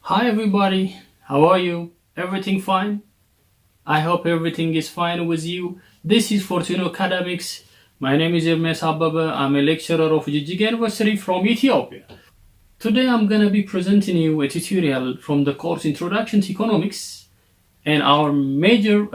Hi everybody, how are you? Everything fine? I hope everything is fine with you. This is Fortune Academics. My name is Irmes Ababa. I'm a lecturer of Jijjiga University from Ethiopia. Today I'm gonna be presenting you a tutorial from the course Introduction to Economics, and our major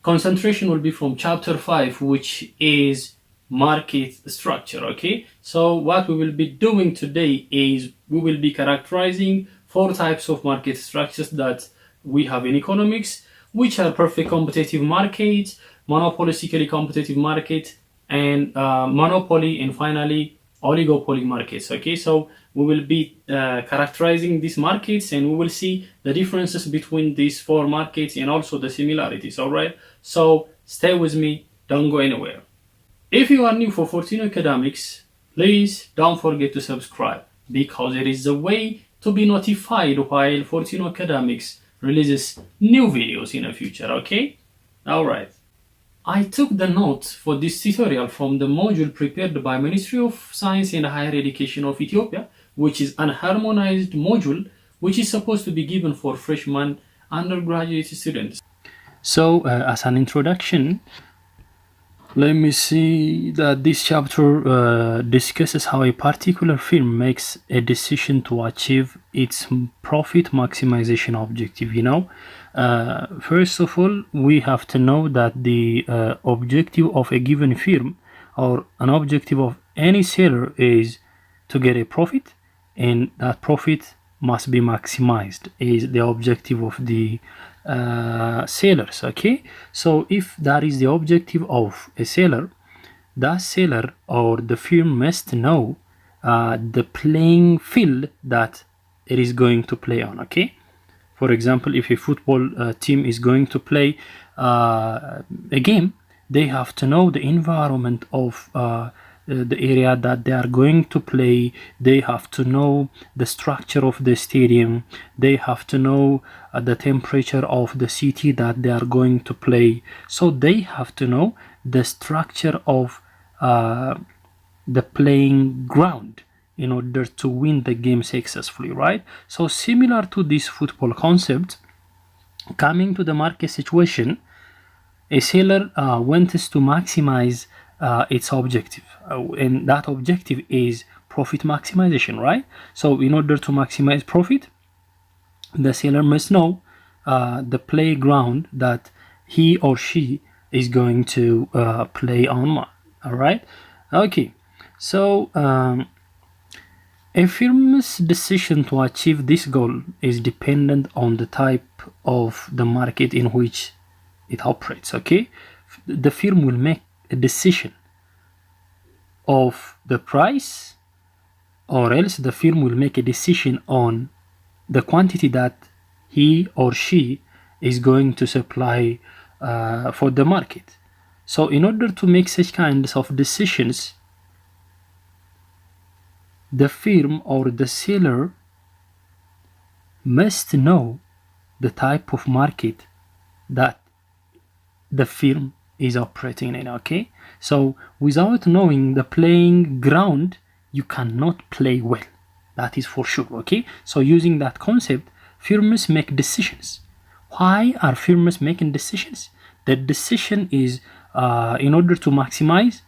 concentration will be from chapter 5, which is market structure. Okay, so what we will be doing today is we will be characterizing four types of market structures that we have in economics, which are perfect competitive market, monopolistically competitive market, and monopoly, and finally oligopoly markets. Okay, so we will be characterizing these markets, and we will see the differences between these four markets and also the similarities. All right, so stay with me, don't go anywhere. If you are new for Fortino Academics, please don't forget to subscribe, because it is the way to be notified while Fortino Academics releases new videos in the future. Okay, all right. I took the notes for this tutorial from the module prepared by Ministry of Science and Higher Education of Ethiopia, which is an harmonized module which is supposed to be given for freshman undergraduate students. So, as an introduction, let me see that this chapter discusses how a particular firm makes a decision to achieve its profit maximization objective. First of all, we have to know that the objective of a given firm, or an objective of any seller, is to get a profit, and that profit must be maximized, is the objective of the sellers. Okay, so if that is the objective of a seller, that seller or the firm must know the playing field that it is going to play on. Okay, for example, if a football team is going to play a game, they have to know the environment of the area that they are going to play. They have to know the structure of the stadium. They have to know the temperature of the city that they are going to play. So they have to know the structure of the playing ground in order to win the game successfully, right? So similar to this football concept, coming to the market situation, a seller wants to maximize its objective, and that objective is profit maximization, right? So in order to maximize profit, the seller must know the playground that he or she is going to play on. All right, okay. So a firm's decision to achieve this goal is dependent on the type of the market in which it operates. Okay, the firm will make a decision of the price, or else the firm will make a decision on the quantity that he or she is going to supply for the market. So in order to make such kinds of decisions, the firm or the seller must know the type of market that the firm is operating in. Okay, so without knowing the playing ground, you cannot play well, that is for sure. Okay, so using that concept, firms make decisions. Why are firms making decisions? The decision is in order to maximize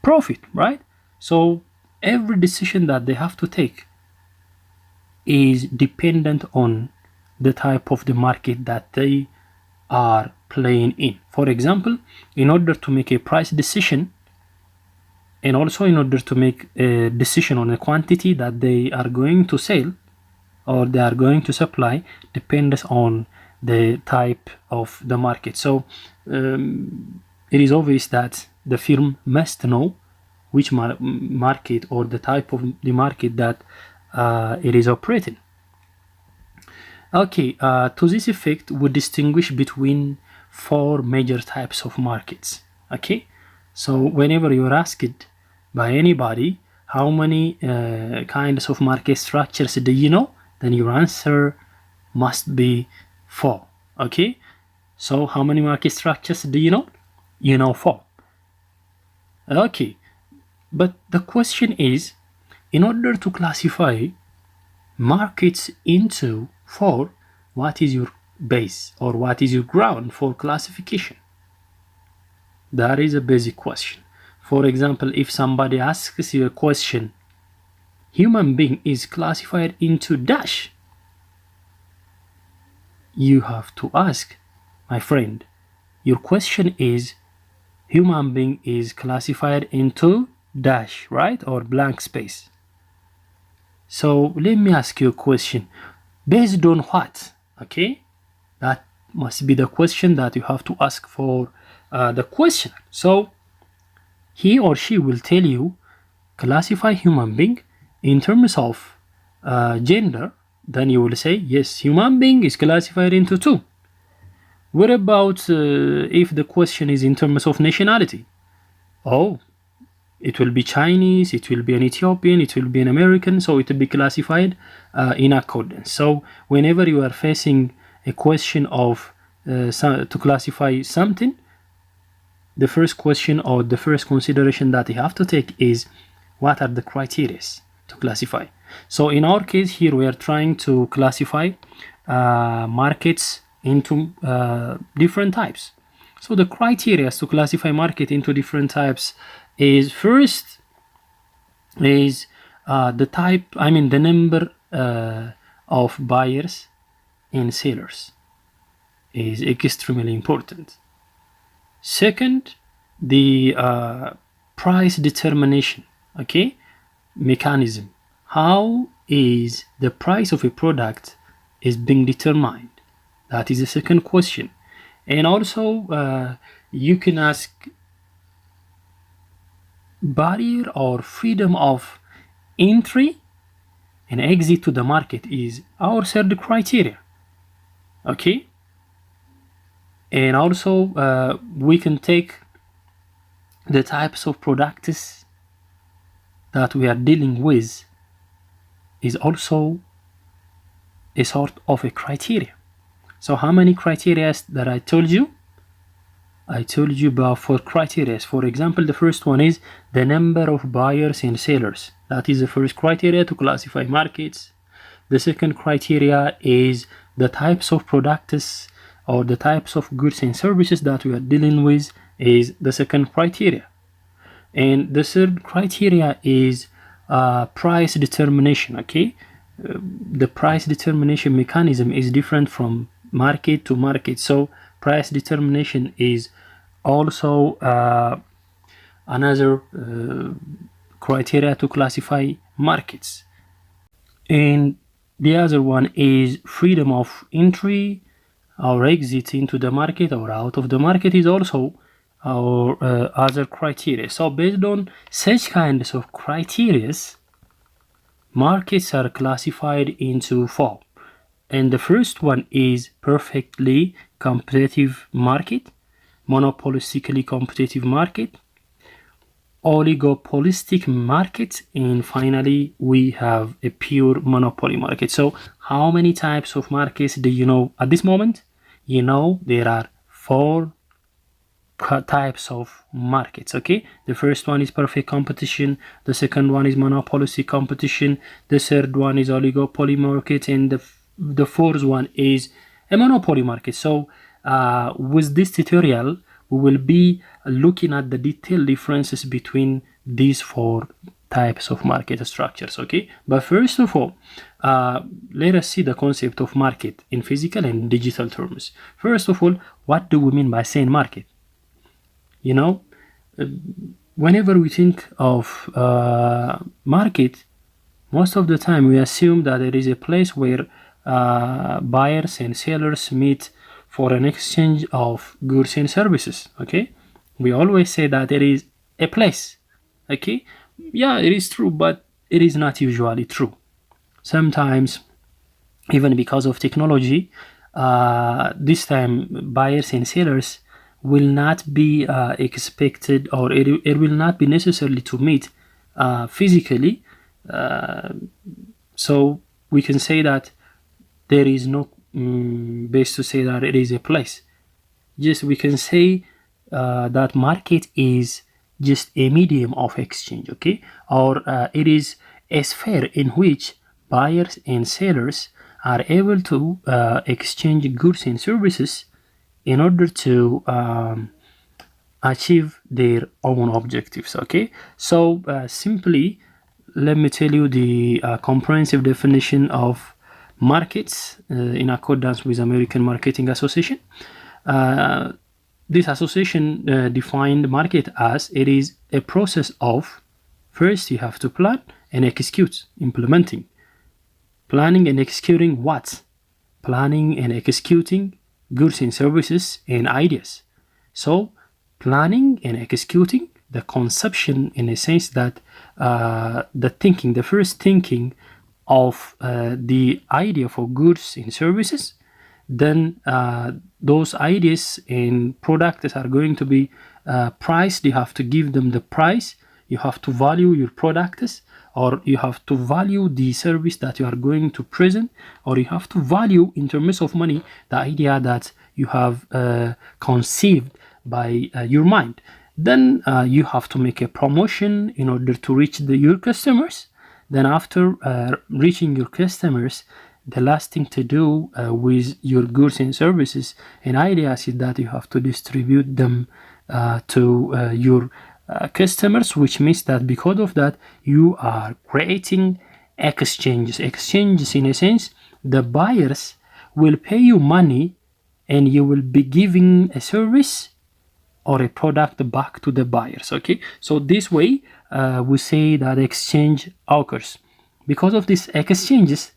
profit, right? So every decision that they have to take is dependent on the type of the market that they are playing in. For example, in order to make a price decision, and also in order to make a decision on a quantity that they are going to sell or they are going to supply, depends on the type of the market. So it is obvious that the firm must know which market or the type of the market that it is operating. Okay, to this effect, we distinguish between four major types of markets. Okay, so whenever you're asked by anybody how many kinds of market structures do you know, then your answer must be four. Okay, so how many market structures do you know? You know four. Okay, but the question is, in order to classify markets into 4, what is your base or what is your ground for classification? That is a basic question. For example, if somebody asks you a question, human being is classified into dash, you have to ask, my friend, your question is human being is classified into dash, right? Or blank space. So let me ask you a question. Based on what? Okay, that must be the question that you have to ask for the question. So he or she will tell you classify human being in terms of gender. Then you will say yes, human being is classified into 2. What about if the question is in terms of nationality? Oh, it will be Chinese, it will be an Ethiopian, it will be an American, so it will be classified in accordance. So whenever you are facing a question of to classify something, the first question or the first consideration that you have to take is what are the criteria to classify. So in our case here, we are trying to classify markets into different types. So the criteria to classify market into different types is first is the type, the number of buyers and sellers is extremely important. Second, the price determination, okay, mechanism. How is the price of a product is being determined? That is the second question. And also you can ask barrier or freedom of entry and exit to the market is our third criteria, okay. And also we can take the types of products that we are dealing with is also a sort of a criteria. So how many criteria that I told you? I told you about 4 criteria. For example, the first one is the number of buyers and sellers. That is the first criteria to classify markets. The second criteria is the types of products or the types of goods and services that we are dealing with is the second criteria. And the third criteria is price determination, okay. The price determination mechanism is different from market to market. So price determination is also another criteria to classify markets. And the other one is freedom of entry or exit into the market or out of the market is also our other criteria. So based on such kinds of criteria, markets are classified into 4. And the first one is perfectly competitive market, monopolistically competitive market, oligopolistic market, and finally we have a pure monopoly market. So how many types of markets do you know at this moment? You know there are 4 types of markets, okay. The first one is perfect competition, the second one is monopolistic competition, the third one is oligopoly market, and the fourth one is a monopoly market. So with this tutorial we will be looking at the detailed differences between these 4 types of market structures, okay. But first of all, let us see the concept of market in physical and digital terms. First of all, what do we mean by saying market? You know, whenever we think of market, most of the time we assume that it is a place where buyers and sellers meet for an exchange of goods and services, okay. We always say that it is a place, okay. Yeah, it is true, but it is not usually true. Sometimes, even because of technology, this time buyers and sellers will not be expected, or it will not be necessarily to meet physically. So we can say that there is no base to say that it is a place. Just we can say that market is just a medium of exchange, okay, or it is a sphere in which buyers and sellers are able to exchange goods and services in order to achieve their own objectives. Okay, so simply let me tell you the comprehensive definition of markets in accordance with American Marketing Association. This association defined market as it is a process of, first you have to plan and execute, implementing. Planning and executing what? Planning and executing goods and services and ideas. So planning and executing the conception, in a sense that the first thinking of the idea for goods and services, then those ideas and products are going to be priced. You have to give them the price. You have to value your products, or you have to value the service that you are going to present, or you have to value in terms of money the idea that you have conceived by your mind. Then you have to make a promotion in order to reach your customers. Then after reaching your customers, the last thing to do with your goods and services and ideas is that you have to distribute them to your customers, which means that because of that you are creating exchanges. Exchanges, in a sense, the buyers will pay you money and you will be giving a service or a product back to the buyers. Okay, so this way we say that exchange occurs. Because of these exchanges,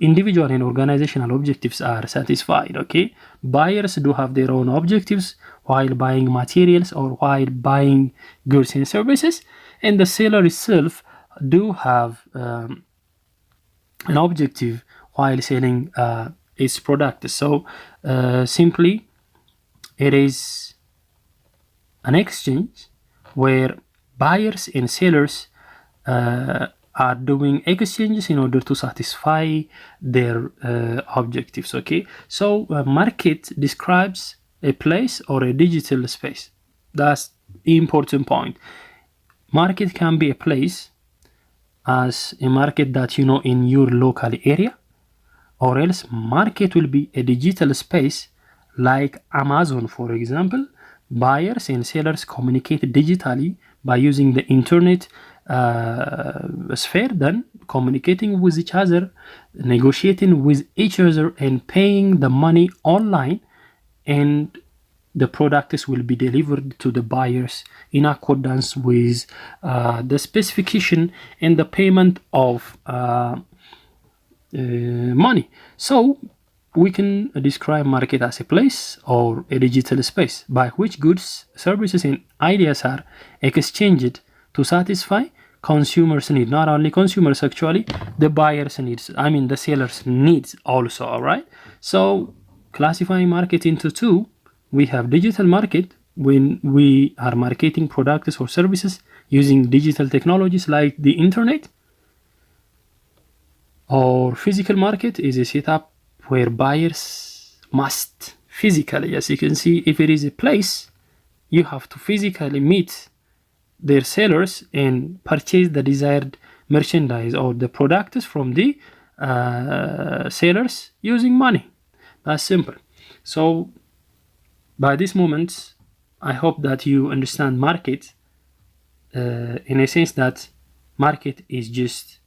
individual and organizational objectives are satisfied. Okay, buyers do have their own objectives while buying materials or while buying goods and services, and the seller itself do have an objective while selling its product. So simply it is an exchange where buyers and sellers are doing exchanges in order to satisfy their objectives. Okay, so market describes a place or a digital space. That's the important point. Market can be a place as a market that you know in your local area, or else market will be a digital space like Amazon, for example. Buyers and sellers communicate digitally by using the internet sphere, then communicating with each other, negotiating with each other, and paying the money online, and the products will be delivered to the buyers in accordance with the specification and the payment of money. So we can describe market as a place or a digital space by which goods, services, and ideas are exchanged to satisfy consumers' need. Not only consumers, actually, the buyers' needs. I mean, the sellers' needs also. All right. So classifying market into two, we have digital market when we are marketing products or services using digital technologies like the internet, or physical market is a setup where buyers must physically, as you can see, if it is a place, you have to physically meet their sellers and purchase the desired merchandise or the products from the sellers using money. That's simple. So by this moment, I hope that you understand market in a sense that market is just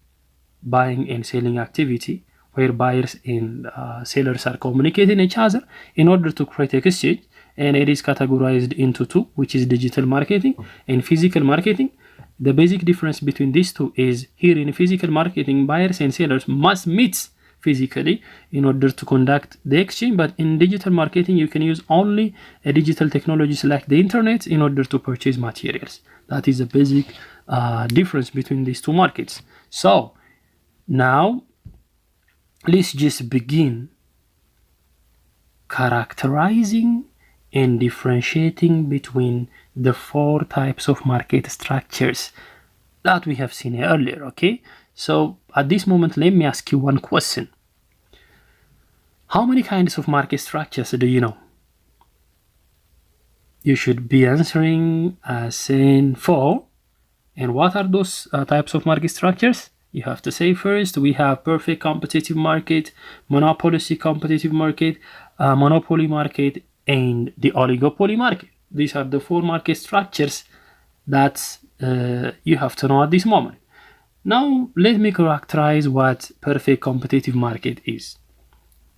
buying and selling activity where buyers and sellers are communicating each other in order to create exchange, and it is categorized into two, which is digital marketing and physical marketing. The basic difference between these two is here in physical marketing, buyers and sellers must meet physically in order to conduct the exchange, but in digital marketing you can use only digital technologies like the internet in order to purchase materials. That is the basic difference between these two markets. So now let's just begin characterizing and differentiating between the four types of market structures that we have seen earlier. Okay, so at this moment, let me ask you one question. How many kinds of market structures do you know? You should be answering saying 4. And what are those types of market structures? You have to say first we have perfect competitive market, monopolistic competitive market, monopoly market, and the oligopoly market. These are the four market structures that you have to know at this moment. Now let me characterize what perfect competitive market is.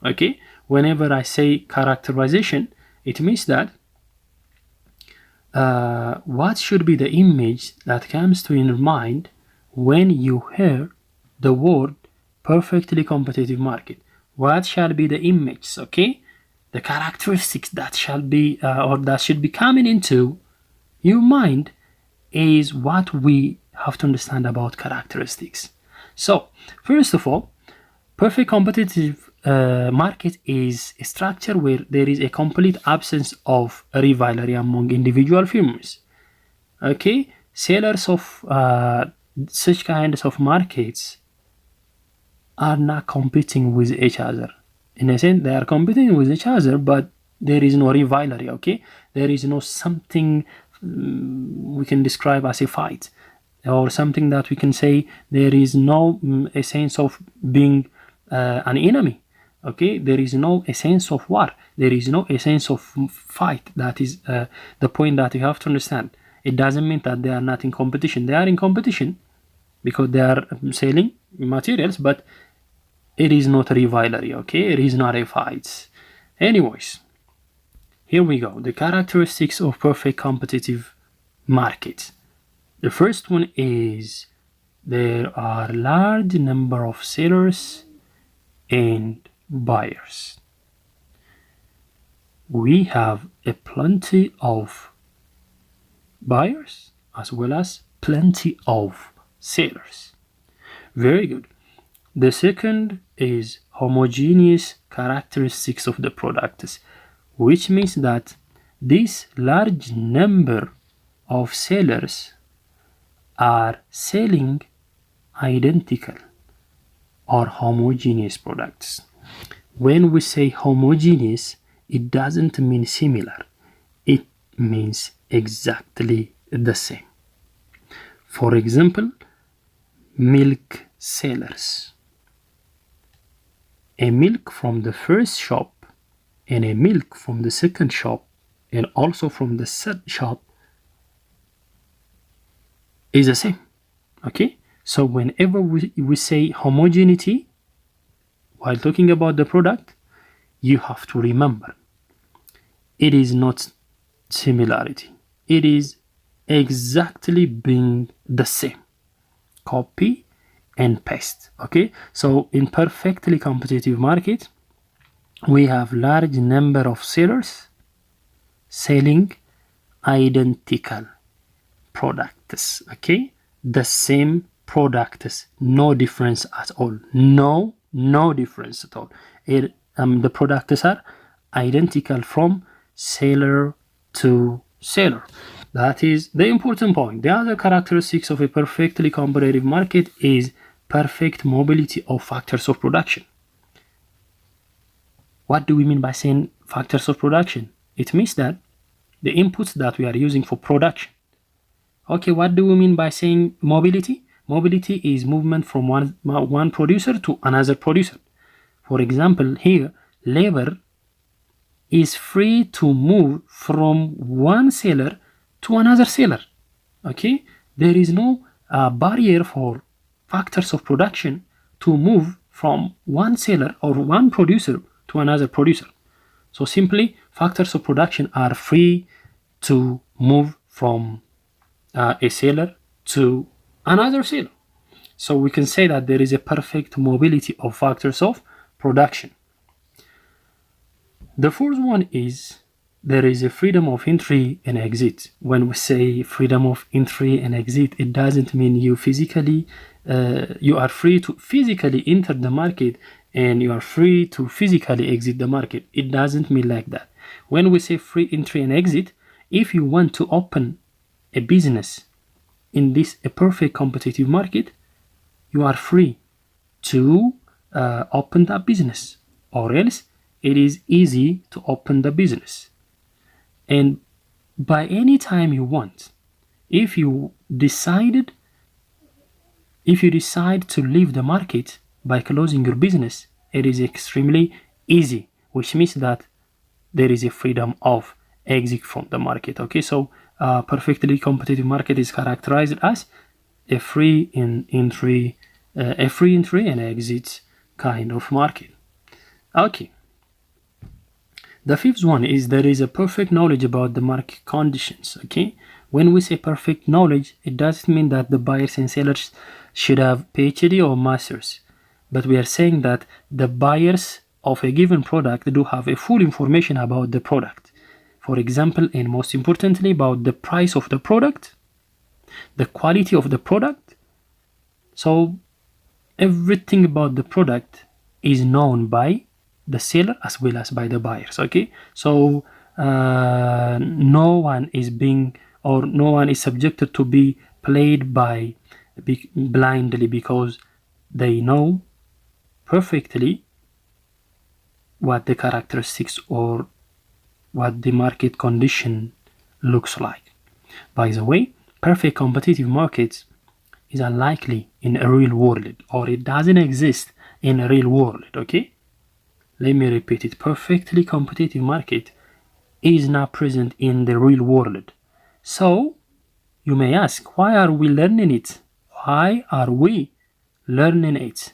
Okay, whenever I say characterization, it means that what should be the image that comes to your mind when you hear the word perfectly competitive market? What shall be the image? Okay, the characteristics that shall be or that should be coming into your mind is what we have to understand about characteristics. So first of all, perfect competitive market is a structure where there is a complete absence of rivalry among individual firms. Okay, sellers of such kinds of markets are not competing with each other. In a sense, they are competing with each other, but there is no rivalry. Okay, there is no something we can describe as a fight, or something that we can say there is no a sense of being an enemy. Okay, there is no a sense of war, there is no a sense of fight. That is the point that you have to understand. It doesn't mean that they are not in competition. They are in competition because they are selling materials, but it is not a rivalry. Okay, it is not a fight. Anyways, here we go. The characteristics of perfect competitive market. The first one is there are large number of sellers and buyers. We have a plenty of buyers as well as plenty of sellers. Very good. The second is homogeneous characteristics of the products, which means that this large number of sellers are selling identical or homogeneous products. When we say homogeneous, it doesn't mean similar. It means exactly the same. For example, milk sellers. A milk from the first shop and a milk from the second shop and also from the third shop is the same. Okay, so whenever we say homogeneity while talking about the product, you have to remember it is not similarity, it is exactly being the same. Copy and paste. Okay, so in perfectly competitive market, we have large number of sellers selling identical products. Okay, the same products, no difference at all. No difference at all. The products are identical from seller to seller. That is the important point. The other characteristics of a perfectly competitive market is perfect mobility of factors of production. What do we mean by saying factors of production? It means that the inputs that we are using for production. Okay, what do we mean by saying mobility? Mobility is movement from one producer to another producer. For example, here, labor is free to move from one seller to another seller. Okay, there is no barrier for factors of production to move from one seller or one producer to another producer. So simply, factors of production are free to move from a seller to another seller. So we can say that there is a perfect mobility of factors of production. The fourth one is there is a freedom of entry and exit. When we say freedom of entry and exit, it doesn't mean you are free to physically enter the market and you are free to physically exit the market. It doesn't mean like that. When we say free entry and exit, if you want to open a business in a perfect competitive market, you are free to open that business, or else it is easy to open the business. And by any time you want, if you decided if you decide to leave the market by closing your business, it is extremely easy, which means that there is a freedom of exit from the market. Okay, so perfectly competitive market is characterized as a free entry and exit kind of market. Okay. The fifth one is there is a perfect knowledge about the market conditions. Okay, when we say perfect knowledge, it doesn't mean that the buyers and sellers should have PhD or masters, but we are saying that the buyers of a given product do have a full information about the product. For example, and most importantly, about the price of the product, the quality of the product. So everything about the product is known by the seller as well as by the buyers. Okay, so no one is subjected to be played by blindly, because they know perfectly what the characteristics or what the market condition looks like. By the way, perfect competitive markets is unlikely in a real world, or it doesn't exist in a real world. Okay, let me repeat it. Perfectly competitive market is not present in the real world. So you may ask, why are we learning it? Why are we learning it?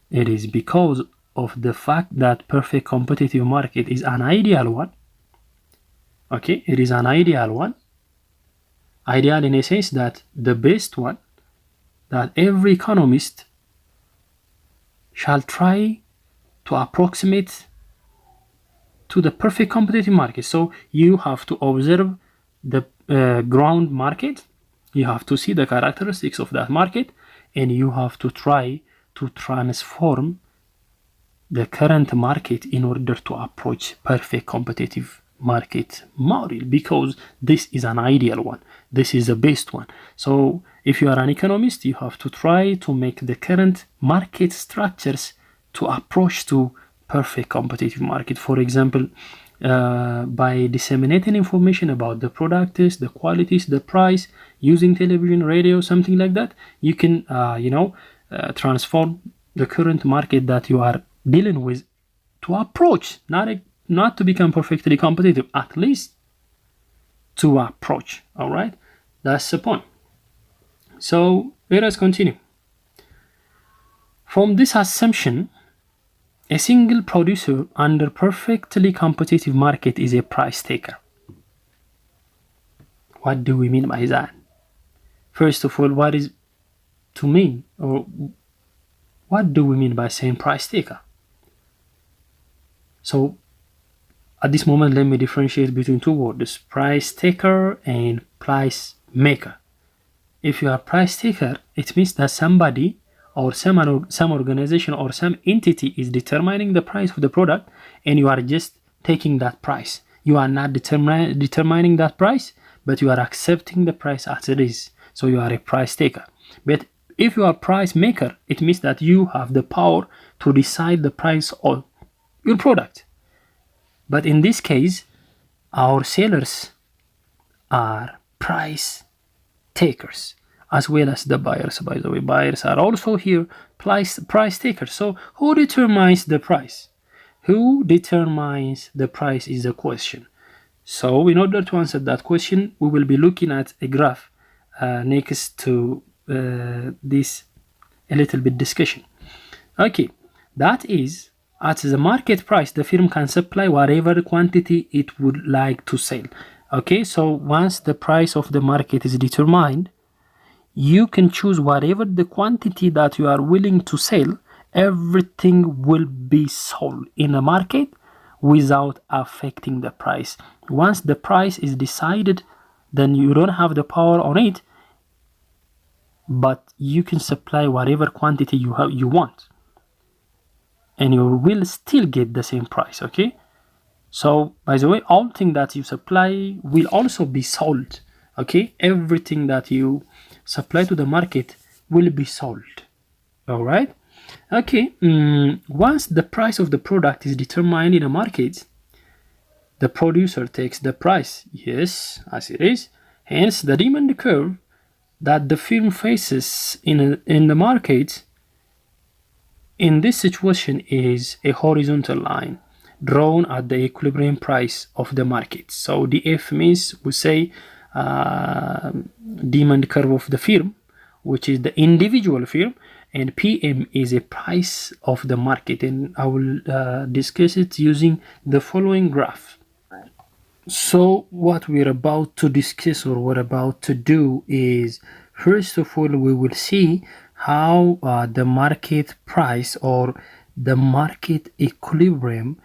It is because of the fact that perfect competitive market is an ideal one. Okay, it is an ideal one. Ideal in a sense that the best one that every economist shall try to approximate to the perfect competitive market. So you have to observe the ground market, you have to see the characteristics of that market, and you have to try to transform the current market in order to approach perfect competitive market model, because this is an ideal one, this is the best one. So if you are an economist, you have to try to make the current market structures to approach to perfect competitive market. For example, by disseminating information about the products, the qualities, the price, using television, radio, something like that, you can transform the current market that you are dealing with to approach, not to become perfectly competitive, at least to approach. All right, that's the point. So let us continue. From this assumption, a single producer under perfectly competitive market is a price taker. What do we mean by that? First of all, what is to mean, or what do we mean by saying price taker? So at this moment, let me differentiate between two words, price taker and price maker. If you are price taker, it means that somebody or some organization or some entity is determining the price of the product, and you are just taking that price. You are not determining that price, but you are accepting the price as it is. So you are a price taker. But if you are price maker, it means that you have the power to decide the price of your product. But in this case, our sellers are price takers, as well as the buyers. By the way, buyers are also here price takers. So who determines the price? Who determines the price is the question. So in order to answer that question, we will be looking at a graph next to this a little bit discussion. Okay, that is, at the market price, the firm can supply whatever quantity it would like to sell. Okay, so once the price of the market is determined, you can choose whatever the quantity that you are willing to sell. Everything will be sold in a market without affecting the price. Once the price is decided, then you don't have the power on it, but you can supply whatever quantity you want, and you will still get the same price. Okay, so by the way, all things that you supply will also be sold. Okay, everything that you supply to the market will be sold. All right. Okay, once the price of the product is determined in a market, the producer takes the price, yes, as it is. Hence, the demand curve that the firm faces in the market in this situation is a horizontal line drawn at the equilibrium price of the market. So DF means we say demand curve of the firm, which is the individual firm, and PM is a price of the market, and I will discuss it using the following graph. So what we're about to discuss or we're about to do is, first of all, we will see how the market price or the market equilibrium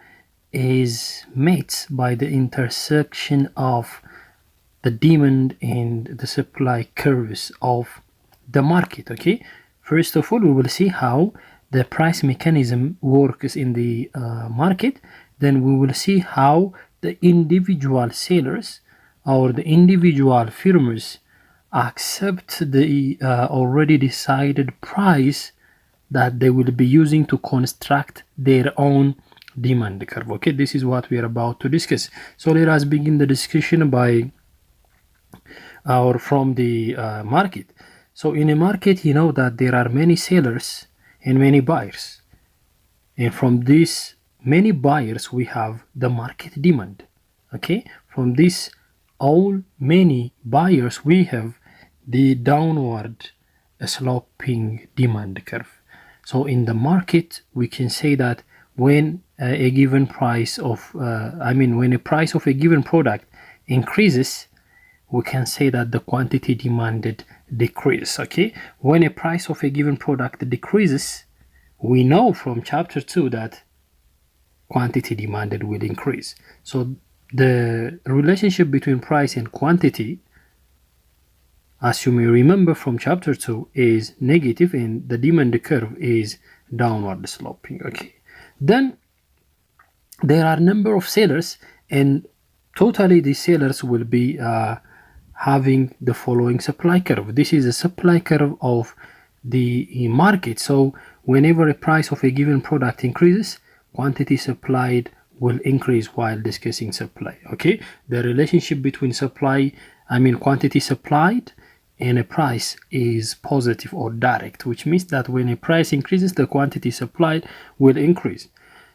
is met by the intersection of the demand and the supply curves of the market. Okay, first of all, we will see how the price mechanism works in the market. Then we will see how the individual sellers or the individual firms accept the already decided price that they will be using to construct their own demand curve. Okay, this is what we are about to discuss. So let us begin the discussion by from the market. So in a market, you know that there are many sellers and many buyers, and from these many buyers we have the market demand. Okay, from this all many buyers we have the downward sloping demand curve. So in the market we can say that when a given price of when a price of a given product increases, we can say that the quantity demanded decreases. Okay, when a price of a given product decreases, we know from chapter 2 that quantity demanded will increase. So the relationship between price and quantity, as you may remember from chapter 2, is negative, and the demand curve is downward sloping. Okay, then there are a number of sellers, and totally the sellers will be having the following supply curve. This is a supply curve of the market. So whenever a price of a given product increases, quantity supplied will increase while discussing supply. Okay, the relationship between quantity supplied and a price is positive or direct, which means that when a price increases, the quantity supplied will increase.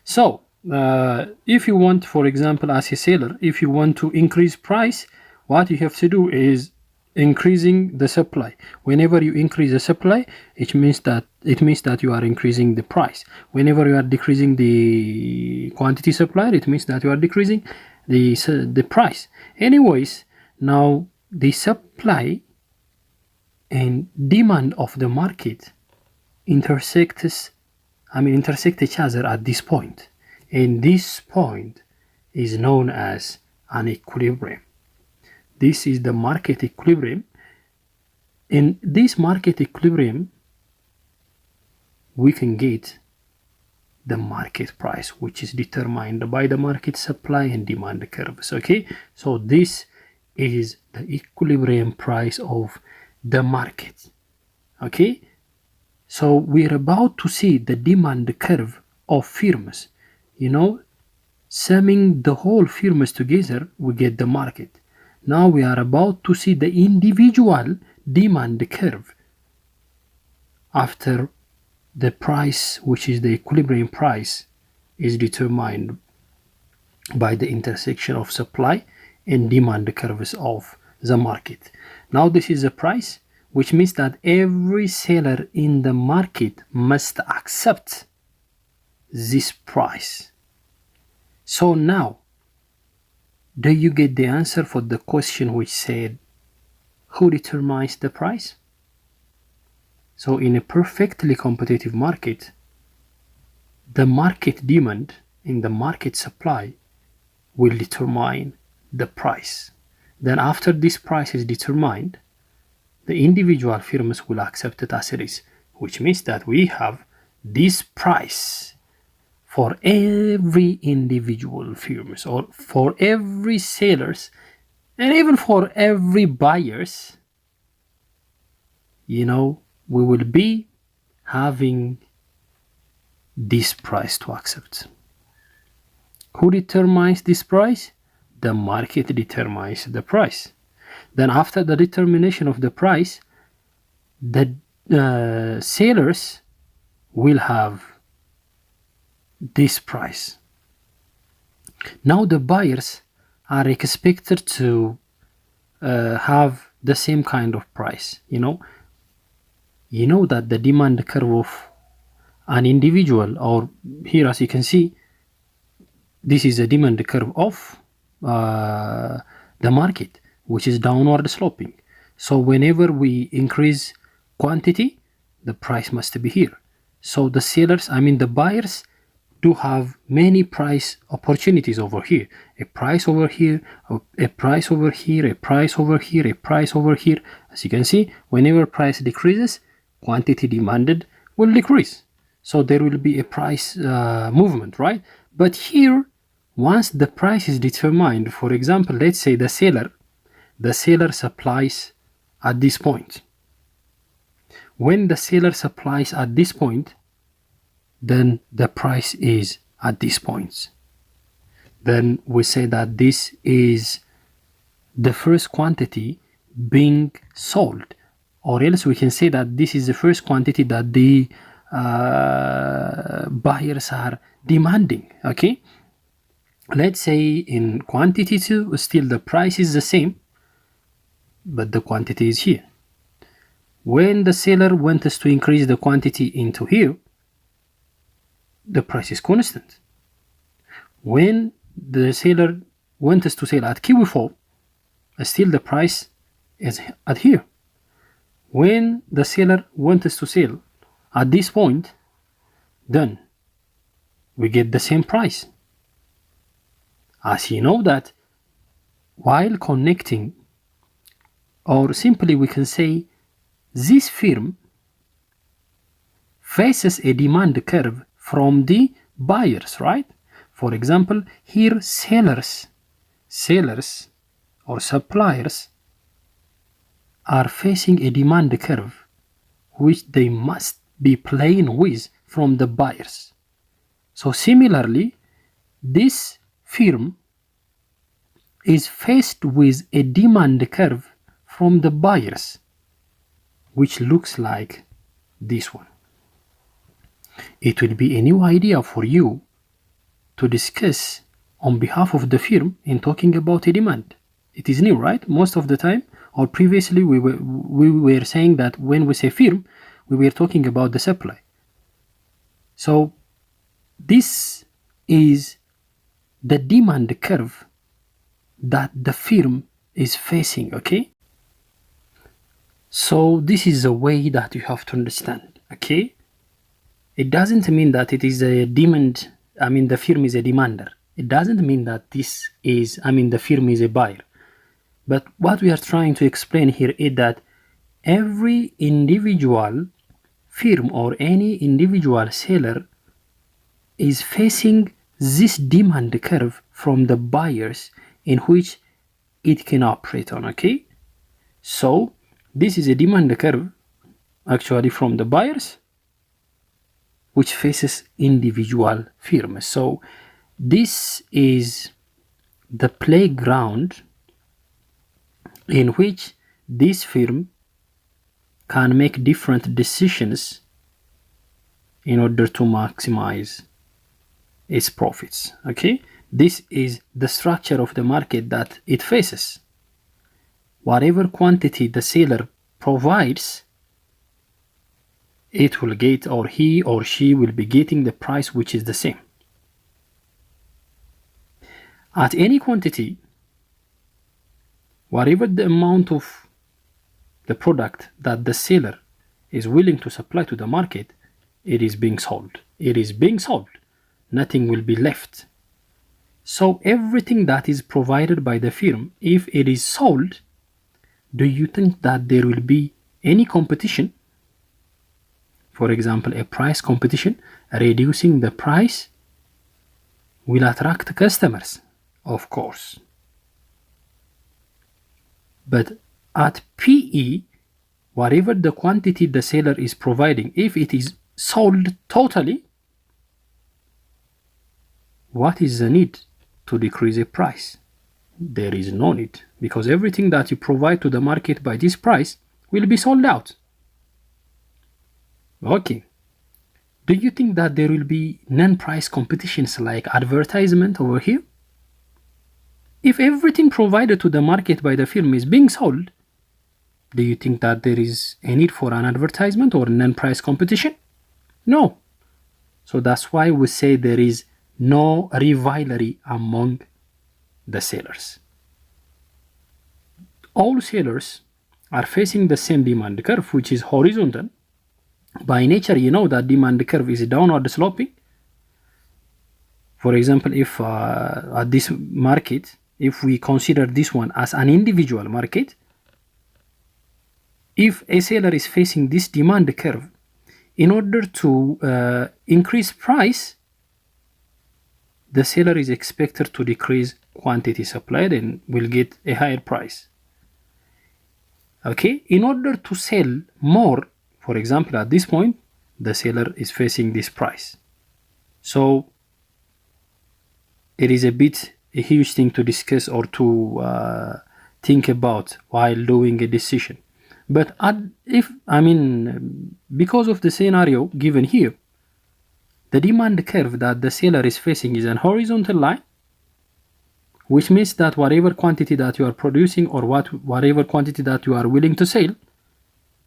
So if you want, for example, as a seller, if you want to increase price, what you have to do is increasing the supply. Whenever you increase the supply, it means that you are increasing the price. Whenever you are decreasing the quantity supplied, it means that you are decreasing the price. Anyways, now the supply and demand of the market intersect each other at this point, and this point is known as an equilibrium. This is the market equilibrium. In this market equilibrium, we can get the market price, which is determined by the market supply and demand curves. Okay, so this is the equilibrium price of the market. Okay, so we're about to see the demand curve of firms. Summing the whole firms together, we get the market. Now we are about to see the individual demand curve after the price, which is the equilibrium price, is determined by the intersection of supply and demand curves of the market. Now this is the price, which means that every seller in the market must accept this price. So now, do you get the answer for the question which said, who determines the price? So in a perfectly competitive market, the market demand and the market supply will determine the price. Then after this price is determined, the individual firms will accept it as it is, which means that we have this price for every individual firms, or for every sellers, and even for every buyers. We will be having this price to accept. Who determines this price? The market determines the price. Then after the determination of the price, the sellers will have this price. Now the buyers are expected to have the same kind of price. You know that the demand curve of an individual, or here as you can see, this is a demand curve of the market, which is downward sloping. So whenever we increase quantity, the price must be here. So the sellers, the buyers, do have many price opportunities over here. A price over here, a price over here, a price over here, a price over here. As you can see, whenever price decreases, quantity demanded will decrease. So there will be a price movement, right? But here, once the price is determined, for example, let's say the seller supplies at this point. When the seller supplies at this point, then the price is at this point. Then we say that this is the first quantity being sold, or else we can say that this is the first quantity that the buyers are demanding. Okay, let's say in quantity 2, still the price is the same, but the quantity is here. When the seller wants to increase the quantity into here, the price is constant. When the seller wants to sell at QE4, still the price is at here. When the seller wants to sell at this point, then we get the same price. As you know that while connecting, or simply we can say this firm faces a demand curve from the buyers, right? For example, here sellers or suppliers are facing a demand curve which they must be playing with from the buyers. So similarly, this firm is faced with a demand curve from the buyers, which looks like this one. It will be a new idea for you to discuss on behalf of the firm in talking about a demand. It is new, right? Most of the time, or previously we were saying that when we say firm, we were talking about the supply. So this is the demand curve that the firm is facing, okay? So this is a way that you have to understand, okay? It doesn't mean that it is a demand, the firm is a demander. It doesn't mean that this is, the firm is a buyer. But what we are trying to explain here is that every individual firm or any individual seller is facing this demand curve from the buyers in which it can operate on, okay? So this is a demand curve actually from the buyers which faces individual firms. So this is the playground in which this firm can make different decisions in order to maximize its profits, okay? This is the structure of the market that it faces. Whatever quantity the seller provides, it will get, or he or she will be getting the price which is the same. At any quantity, whatever the amount of the product that the seller is willing to supply to the market, it is being sold. It is being sold. Nothing will be left. So everything that is provided by the firm, if it is sold, do you think that there will be any competition? For example, a price competition, reducing the price will attract customers, of course. But at PE, whatever the quantity the seller is providing, if it is sold totally, what is the need to decrease the price? There is no need, because everything that you provide to the market by this price will be sold out. Okay. Do you think that there will be non-price competitions like advertisement over here? If everything provided to the market by the firm is being sold, do you think that there is a need for an advertisement or non-price competition? No. So that's why we say there is no rivalry among the sellers. All sellers are facing the same demand curve, which is horizontal. By nature, you know that demand curve is downward sloping. For example, if at this market, if we consider this one as an individual market, if a seller is facing this demand curve, in order to increase price, the seller is expected to decrease quantity supplied and will get a higher price. Okay, in order to sell more, for example, at this point, the seller is facing this price. So it is a huge thing to discuss or to think about while doing a decision. But because of the scenario given here, the demand curve that the seller is facing is an horizontal line, which means that whatever quantity that you are producing or whatever quantity that you are willing to sell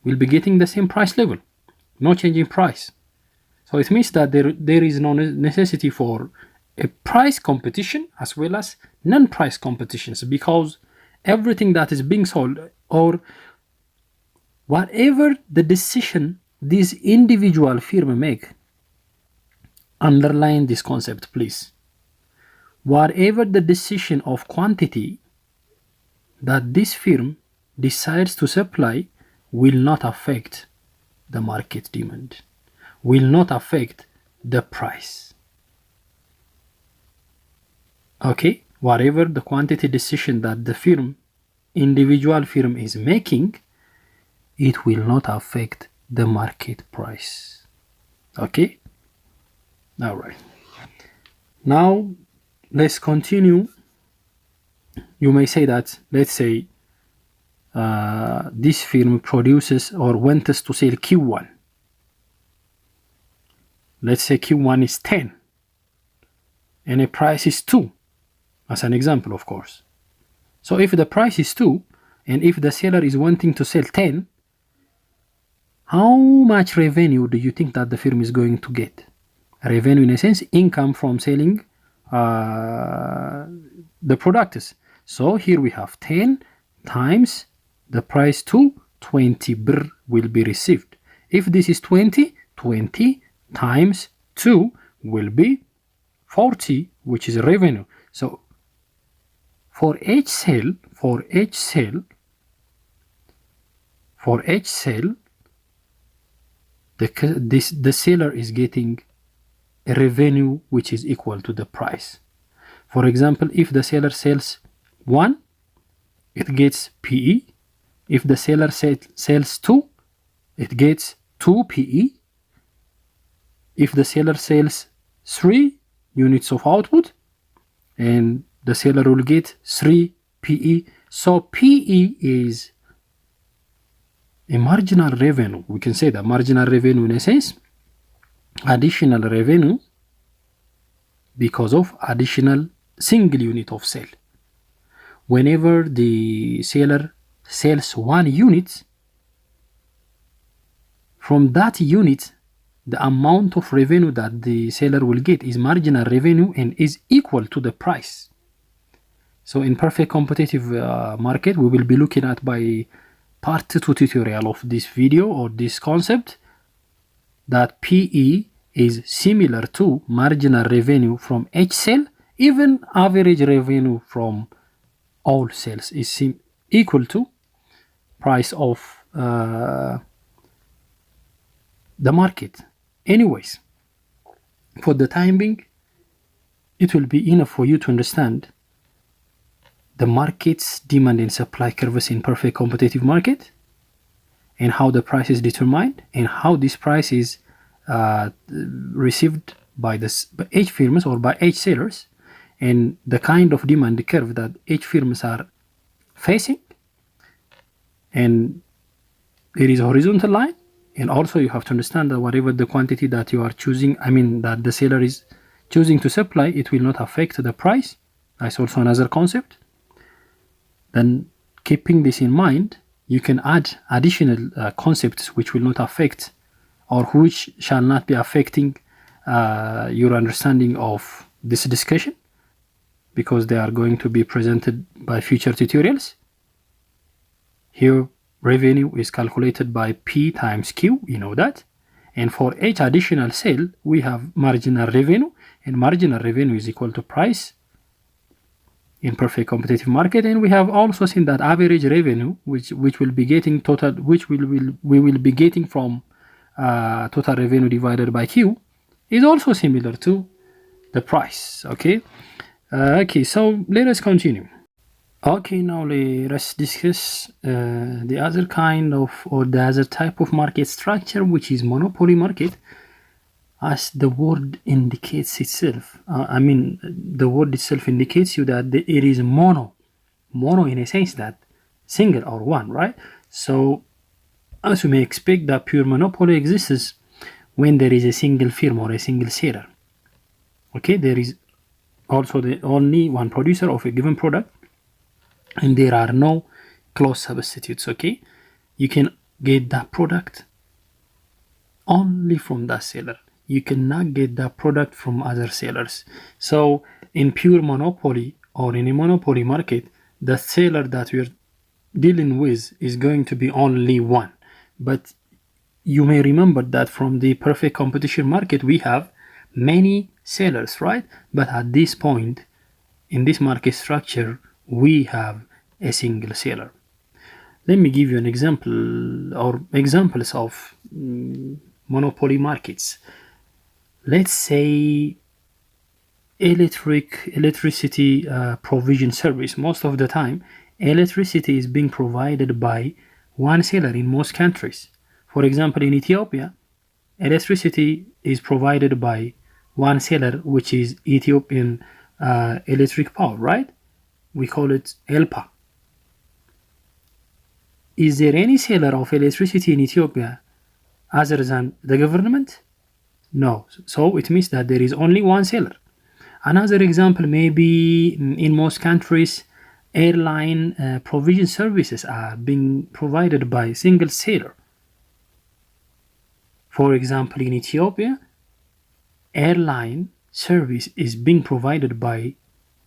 will be getting the same price level, no change in price. So it means that there is no necessity for a price competition as well as non-price competitions, because everything that is being sold or whatever the decision this individual firm make, underline this concept, please. Whatever the decision of quantity that this firm decides to supply will not affect the market demand, will not affect the price. Okay, whatever the quantity decision that the individual firm is making, it will not affect the market price. Okay? All right. Now, let's continue. You may say that, let's say, this firm produces or wants to sell Q1. Let's say Q1 is 10 and the price is 2, as an example, of course. So if the price is 2 and if the seller is wanting to sell 10, how much revenue do you think that the firm is going to get? Revenue, in a sense, income from selling the products. So here we have 10 times the price to 20 birr will be received. If this is 20 times 2 will be 40, which is revenue. So for each sale, the seller is getting a revenue which is equal to the price. For example, if the seller sells 1, it gets PE. If the seller sells 2, it gets 2 PE. If the seller sells 3 units of output, and the seller will get 3 PE. So PE is a marginal revenue. We can say that marginal revenue, in a sense, additional revenue because of additional single unit of sale. Whenever the seller sells 1 unit, from that unit, the amount of revenue that the seller will get is marginal revenue and is equal to the price. So in perfect competitive market, we will be looking at by part 2 tutorial of this video or this concept, that PE is similar to marginal revenue from each sale. Even average revenue from all sales is equal to price of the market. Anyways, for the time being, it will be enough for you to understand the market's demand and supply curves in perfect competitive market, and how the price is determined, and how this price is received by each firms or by each sellers, and the kind of demand curve that each firms are facing. And it is a horizontal line, And also you have to understand that whatever the quantity that you are choosing, I mean that the seller is choosing to supply, it will not affect the price. That's also another concept. Then keeping this in mind, you can add additional concepts which will not affect or which shall not be affecting your understanding of this discussion, because they are going to be presented by future tutorials. Here, revenue is calculated by P times Q, you know that. And for each additional sale, we have marginal revenue, and marginal revenue is equal to price in perfect competitive market. And we have also seen that average revenue, which will be getting total, which we will be getting from total revenue divided by Q, is also similar to the price. Okay. So let us continue. Okay, now let's discuss the other kind of, or the other type of market structure, which is monopoly market. As the word indicates itself, the word itself indicates you that it is mono in a sense that single or one, right? So as you may expect, that pure monopoly exists when there is a single firm or a single seller. Okay, there is also only one producer of a given product, and there are no close substitutes. Okay, you can get that product only from that seller. You cannot get that product from other sellers. So in pure monopoly or in a monopoly market, the seller that we're dealing with is going to be only one. But you may remember that from the perfect competition market, we have many sellers, right? But at this point in this market structure, we have a single seller. Let me give you an example or examples of monopoly markets. Let's say electricity provision service. Most of the time, electricity is being provided by one seller in most countries. For example, in Ethiopia, electricity is provided by one seller, which is Ethiopian Electric Power, right? We call it ELPA. Is there any seller of electricity in Ethiopia other than the government? No. So it means that there is only one seller. Another example, maybe in most countries, airline provision services are being provided by a single seller. For example, in Ethiopia, airline service is being provided by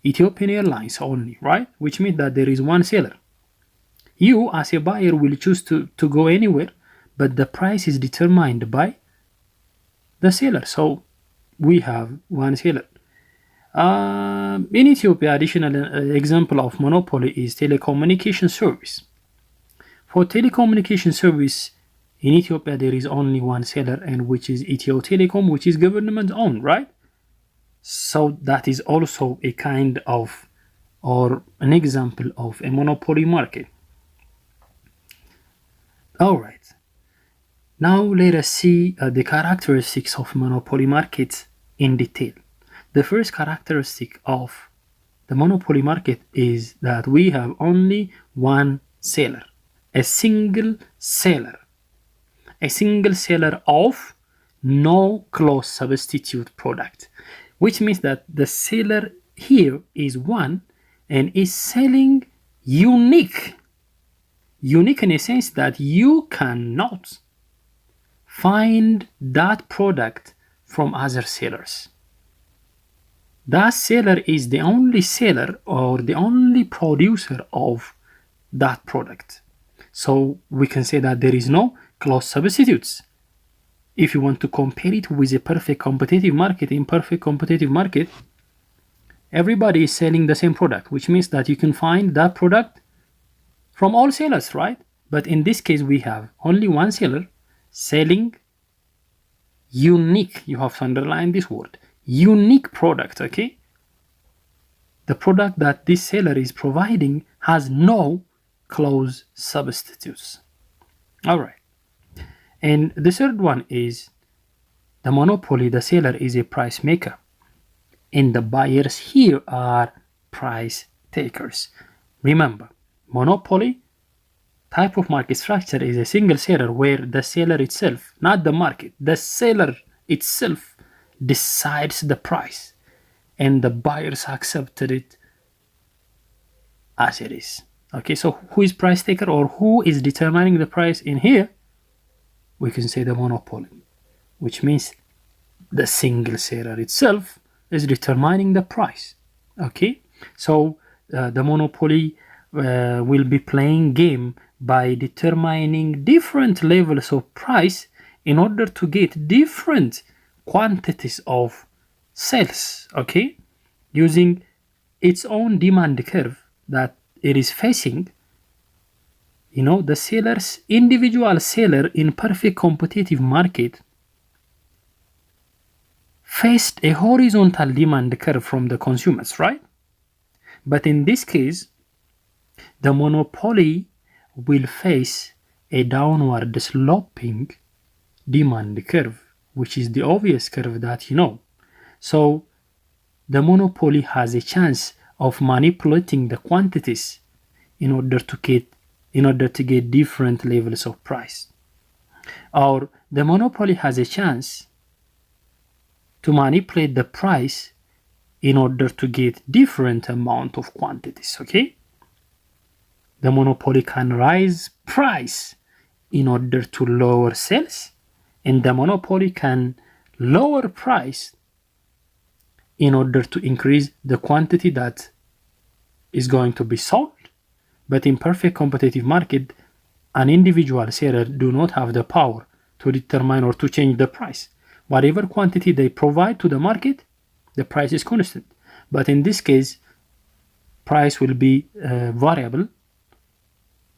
Ethiopian Airlines only, right? Which means that there is one seller. You, as a buyer, will choose to go anywhere, but the price is determined by the seller. So we have one seller. In Ethiopia, additional example of monopoly is telecommunication service. For telecommunication service in Ethiopia, there is only one seller, and which is Ethio Telecom, which is government owned, right? So that is also a kind of, or an example of a monopoly market. All right. Now let us see the characteristics of monopoly markets in detail. The first characteristic of the monopoly market is that we have only one seller, a single seller of no close substitute product, which means that the seller here is one and is selling unique in a sense that you cannot find that product from other sellers. That seller is the only seller or the only producer of that product. So we can say that there is no close substitutes. If you want to compare it with a perfect competitive market, in perfect competitive market, everybody is selling the same product, which means that you can find that product from all sellers, right? But in this case, we have only one seller selling unique, you have to underline this word, unique product, okay? The product that this seller is providing has no close substitutes. All right. And the third one is the monopoly. The seller is a price maker, and the buyers here are price takers. Remember, monopoly, type of market structure is a single seller where the seller itself, not the market, the seller itself decides the price and the buyers accepted it as it is. Okay, so who is price taker or who is determining the price in here? We can say the monopoly, which means the single seller itself is determining the price. Okay, so the monopoly will be playing game by determining different levels of price in order to get different quantities of sales, okay, using its own demand curve that it is facing. You know, the seller's individual seller in perfect competitive market faced a horizontal demand curve from the consumers, right? But in this case, the monopoly will face a downward sloping demand curve, which is the obvious curve that you know. So the monopoly has a chance of manipulating the quantities in order to get different levels of price. Or the monopoly has a chance to manipulate the price in order to get different amount of quantities, okay? The monopoly can raise price in order to lower sales, and the monopoly can lower price in order to increase the quantity that is going to be sold. But in perfect competitive market, an individual seller do not have the power to determine or to change the price. Whatever quantity they provide to the market, the price is constant. But in this case, price will be variable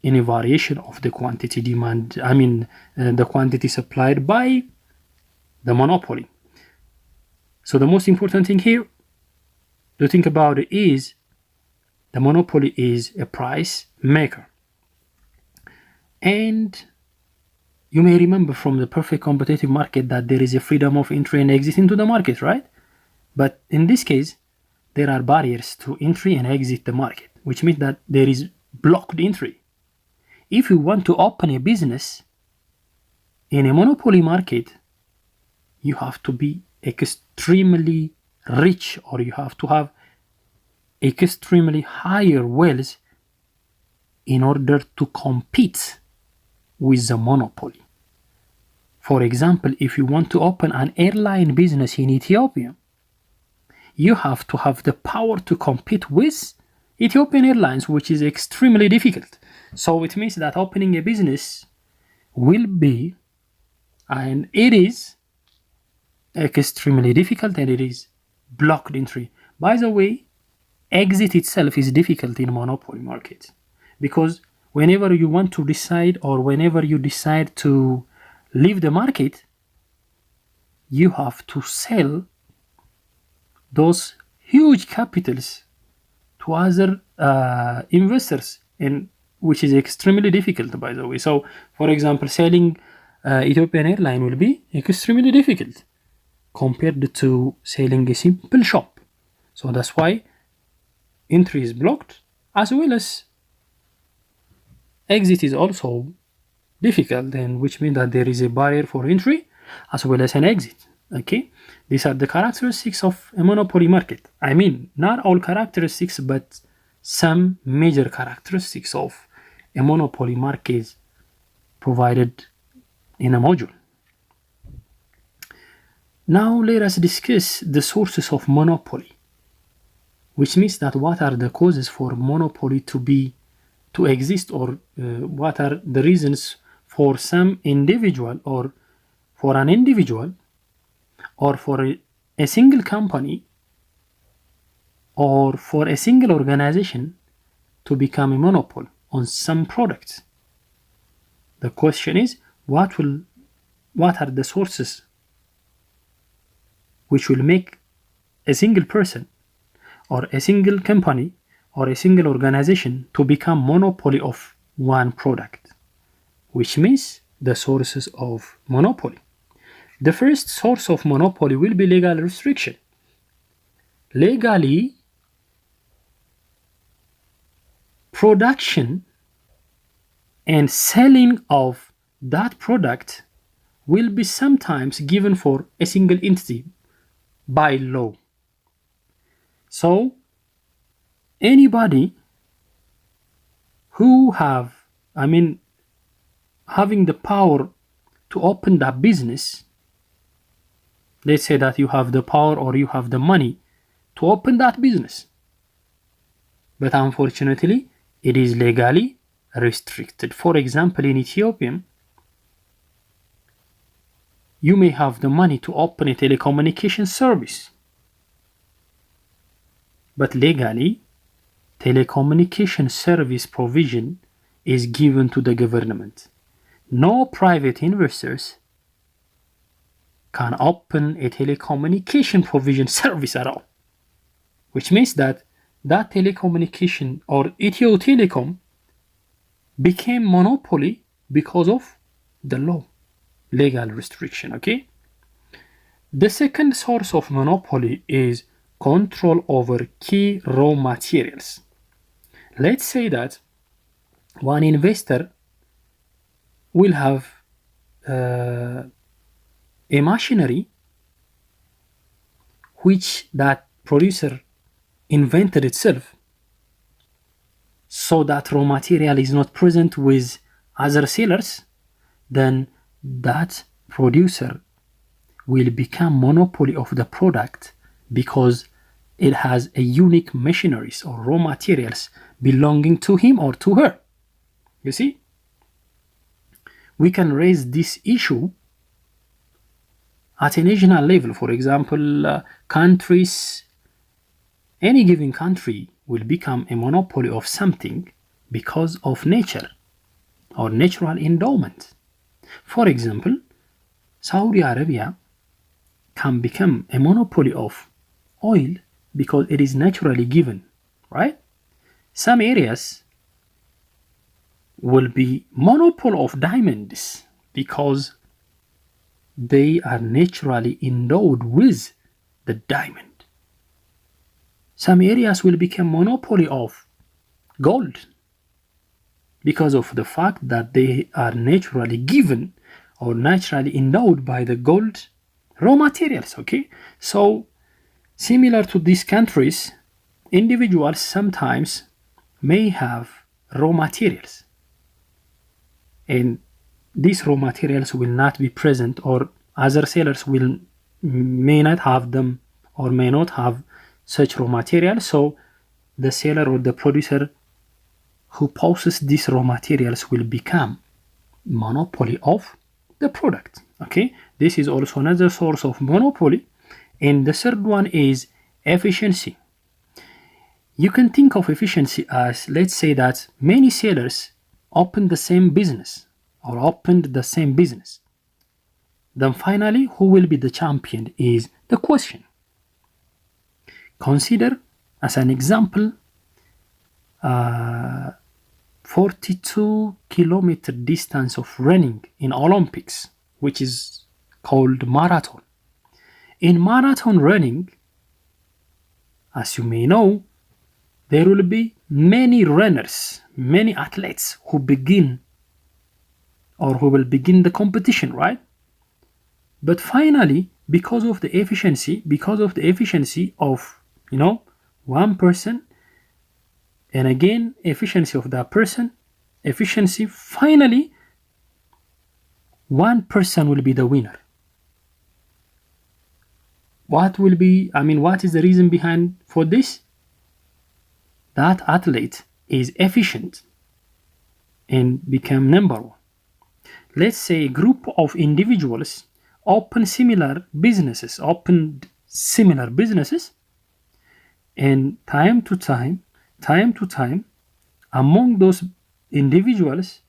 in a variation of the quantity demand, the quantity supplied by the monopoly. So the most important thing here to think about it is the monopoly is a price maker. And you may remember from the perfect competitive market that there is a freedom of entry and exit into the market, right? But in this case, there are barriers to entry and exit the market, which means that there is blocked entry. If you want to open a business in a monopoly market, you have to be extremely rich, or you have to have extremely higher wealth in order to compete with the monopoly. For example, if you want to open an airline business in Ethiopia, you have to have the power to compete with Ethiopian Airlines, which is extremely difficult. So it means that opening a business will be, and it is, extremely difficult, and it is blocked entry. By the way, exit itself is difficult in monopoly market, because whenever you want to decide, or whenever you decide to leave the market, you have to sell those huge capitals to other investors, and which is extremely difficult, by the way. So, for example, selling Ethiopian Airline will be extremely difficult compared to selling a simple shop. So that's why entry is blocked, as well as exit is also difficult, and which means that there is a barrier for entry as well as an exit. Okay, these are the characteristics of a monopoly market. I mean, not all characteristics, but some major characteristics of a monopoly market provided in a module. Now let us discuss the sources of monopoly, which means that what are the causes for monopoly to exist, or what are the reasons for some individual, or for an individual, or for a single company, or for a single organization to become a monopoly on some products. The question is, what are the sources which will make a single person, or a single company, or a single organization to become monopoly of one product, which means the sources of monopoly. The first source of monopoly will be legal restriction. Legally, production and selling of that product will be sometimes given for a single entity by law. So anybody who having the power to open that business, let's say that you have the power or you have the money to open that business, but unfortunately it is legally restricted. For example, in Ethiopia, you may have the money to open a telecommunication service, but legally telecommunication service provision is given to the government. No private investors can open a telecommunication provision service at all, which means that telecommunication or Ethio Telecom became monopoly because of the law, legal restriction. Okay. The second source of monopoly is control over key raw materials. Let's say that one investor will have a machinery which that producer invented itself, so that raw material is not present with other sellers, then that producer will become monopoly of the product because it has a unique machineries or raw materials belonging to him or to her. You see, we can raise this issue at a national level. For example, countries, any given country will become a monopoly of something because of nature or natural endowment. For example, Saudi Arabia can become a monopoly of oil because it is naturally given, right? Some areas will be monopoly of diamonds because they are naturally endowed with the diamond. Some areas will become monopoly of gold because of the fact that they are naturally given or naturally endowed by the gold raw materials. Okay, so similar to these countries, individuals sometimes may have raw materials, and these raw materials will not be present, or other sellers may not have them or may not have such raw materials. So the seller or the producer who possesses these raw materials will become monopoly of the product. Okay, this is also another source of monopoly. And the third one is efficiency. You can think of efficiency as, let's say that many sellers opened the same business. Then finally, who will be the champion is the question. Consider as an example 42-kilometer distance of running in Olympics, which is called marathon. In marathon running, as you may know, there will be many runners, many athletes who will begin the competition, right? But finally, because of the efficiency of one person, and again efficiency of that person, finally one person will be the winner. What is the reason behind for this? That athlete is efficient and become number one. Let's say a group of individuals open similar businesses, and time to time, among those individuals,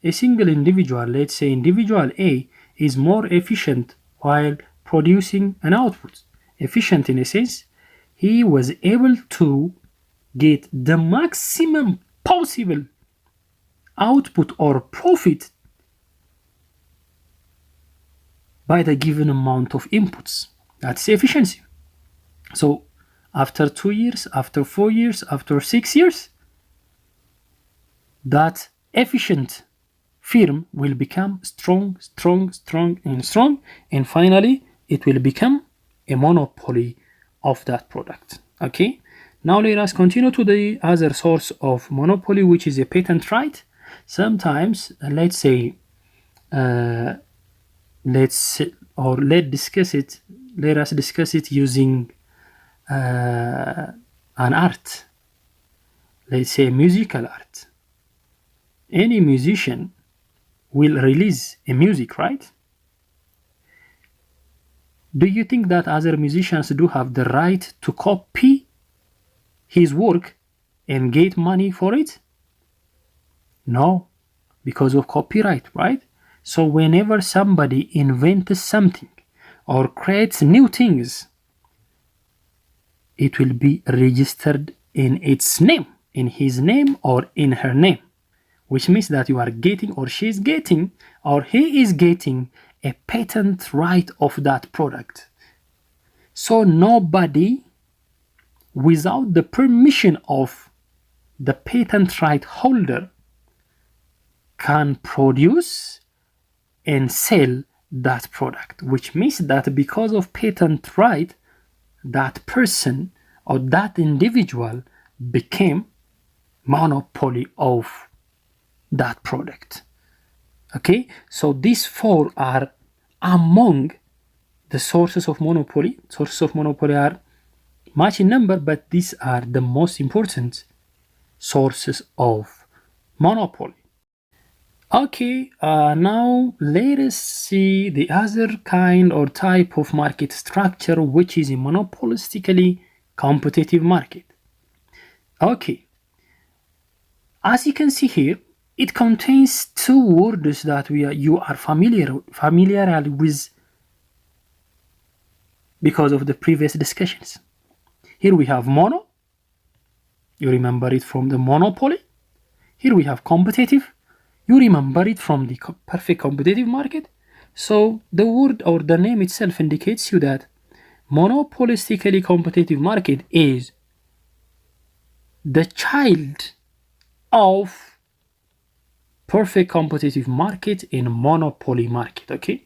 a single individual, let's say individual A, is more efficient while producing an output. Efficient in a sense, he was able to get the maximum possible output or profit by the given amount of inputs. That's efficiency. So after 2 years, after 4 years, after 6 years, that efficient firm will become strong, and finally it will become a monopoly of that product. Okay, now let us continue to the other source of monopoly, which is a patent right. Sometimes, let's say, let us discuss it using an art. Let's say musical art. Any musician will release a music, right? Do you think that other musicians do have the right to copy his work and get money for it? No, because of copyright, right? So whenever somebody invents something or creates new things, it will be registered in its name, in his name or in her name, which means that you are getting, or she's getting, or he is getting a patent right of that product. So nobody, without the permission of the patent right holder, can produce and sell that product, which means that because of patent right, that person or that individual became monopoly of that product. Okay, so these four are among the sources of monopoly. Sources of monopoly are much in number, but these are the most important sources of monopoly. Okay, now let us see the other kind or type of market structure, which is a monopolistically competitive market. Okay, as you can see here, it contains two words that you are familiar with because of the previous discussions. Here we have mono. You remember it from the monopoly. Here we have competitive. You remember it from the perfect competitive market. So the word or the name itself indicates you that monopolistically competitive market is the child of perfect competitive market and monopoly market. Okay,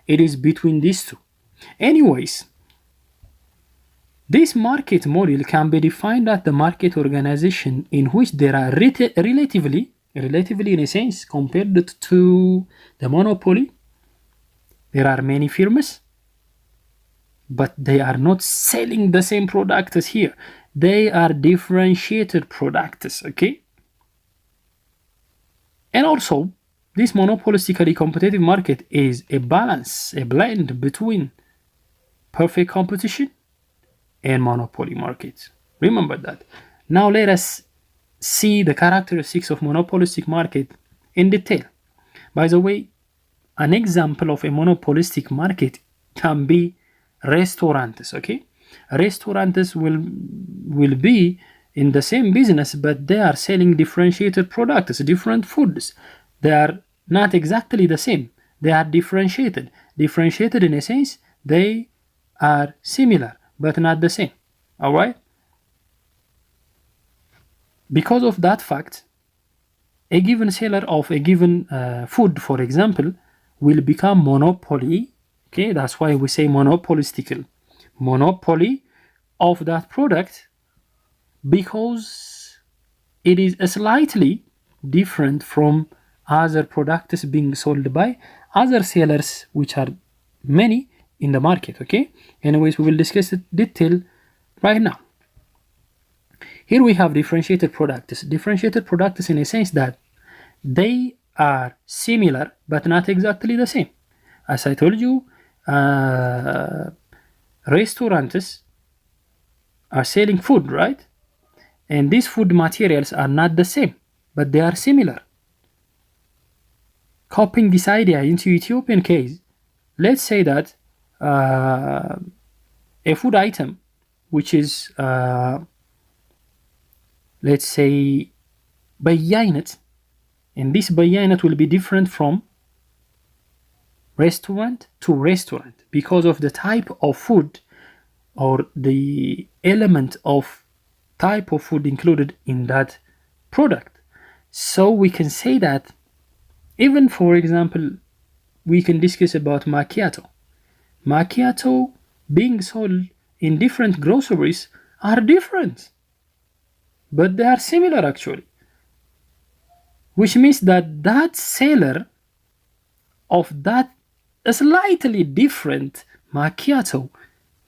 it is between these two. Anyways, this market model can be defined as the market organization in which there are relatively in a sense, compared to the monopoly, there are many firms, but they are not selling the same products here. They are differentiated products, okay? And also, this monopolistically competitive market is a balance, a blend between perfect competition and monopoly market. Remember that. Now let us see the characteristics of monopolistic market in detail. By the way, an example of a monopolistic market can be restaurants, okay? Restaurants will be in the same business, but they are selling differentiated products, different foods. They are not exactly the same. They are differentiated. Differentiated in a sense, they are similar, but not the same, all right? Because of that fact, a given seller of a given food, for example, will become monopoly. Okay, that's why we say monopolistical. Monopoly of that product because it is slightly different from other products being sold by other sellers, which are many in the market. Okay, anyways, we will discuss it detail right now. Here we have differentiated products. Differentiated products in a sense that they are similar but not exactly the same. As I told you, restaurants are selling food, right? And these food materials are not the same, but they are similar. Copying this idea into Ethiopian case, let's say that a food item, which is let's say بياينة, and this بياينة will be different from restaurant to restaurant because of the type of food or the element of type of food included in that product. So we can say that Even, for example, we can discuss about macchiato. Macchiato being sold in different groceries are different, but they are similar actually, which means that that seller of that slightly different macchiato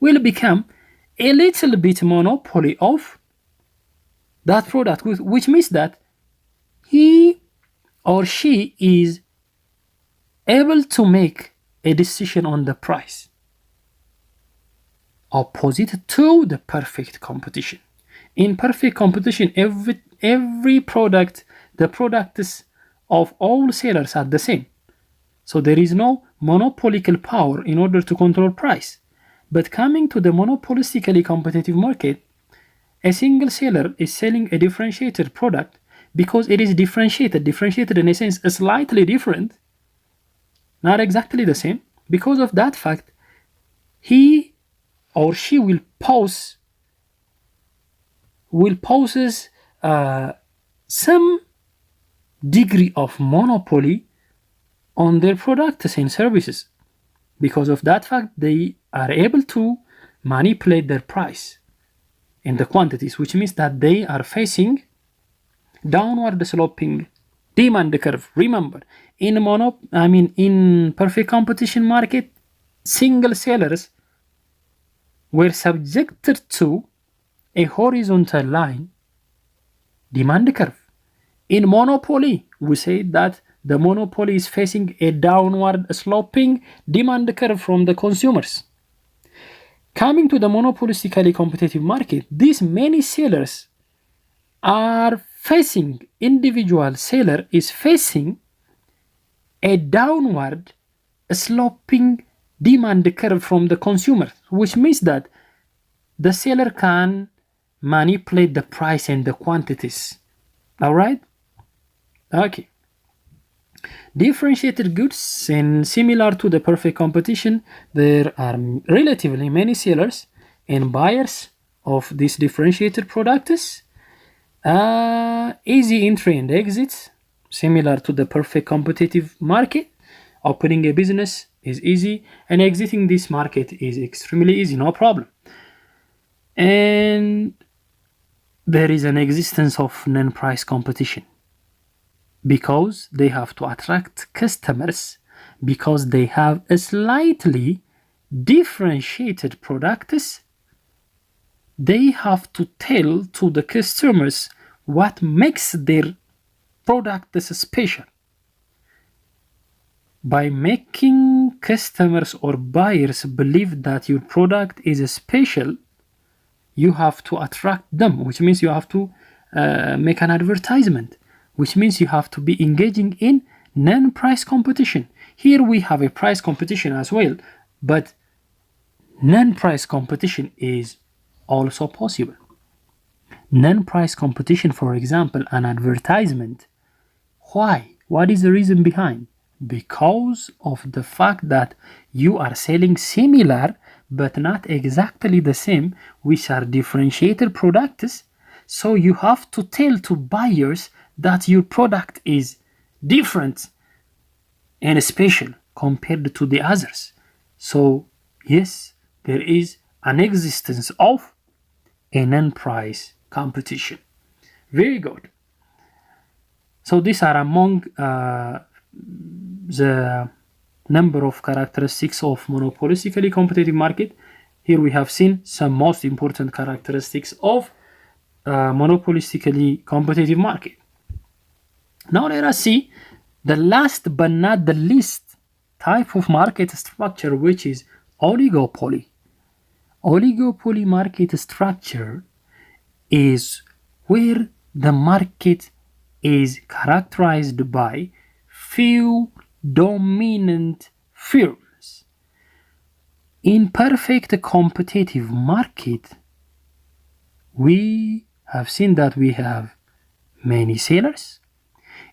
will become a little bit monopoly of that product, which means that he or she is able to make a decision on the price, opposite to the perfect competition. In perfect competition, every product, the products of all sellers are the same. So there is no monopolical power in order to control price. But coming to the monopolistically competitive market, a single seller is selling a differentiated product because it is differentiated in a sense, slightly different, not exactly the same. Because of that fact, he or she will possess some degree of monopoly on their products and services. Because of that fact, they are able to manipulate their price and the quantities, which means that they are facing downward sloping demand curve. Remember, in perfect competition market, single sellers were subjected to a horizontal line demand curve. In monopoly, we say that the monopoly is facing a downward sloping demand curve from the consumers. Coming to the monopolistically competitive market, these many sellers are facing, individual seller is facing a downward sloping demand curve from the consumer, which means that the seller can manipulate the price and the quantities. All right? Okay. Differentiated goods, and similar to the perfect competition, there are relatively many sellers and buyers of these differentiated products. Easy entry and exit, similar to the perfect competitive market. Opening a business is easy, and exiting this market is extremely easy, no problem. And there is an existence of non-price competition because they have to attract customers, because they have a slightly differentiated products. They have to tell to the customers what makes their products special. By making customers or buyers believe that your product is special, you have to attract them, which means you have to make an advertisement, which means you have to be engaging in non-price competition. Here we have a price competition as well, but non-price competition is also possible. Non-price competition, for example, an advertisement. Why? What is the reason behind? Because of the fact that you are selling similar but not exactly the same, which are differentiated products. So you have to tell to buyers that your product is different and special compared to the others. So yes, there is an existence of a non-price competition. Very good. So these are among the number of characteristics of monopolistically competitive market. Here we have seen some most important characteristics of monopolistically competitive market. Now let us see the last but not the least type of market structure, which is oligopoly. Oligopoly market structure is where the market is characterized by few dominant firms. In perfect competitive market, we have seen that we have many sellers.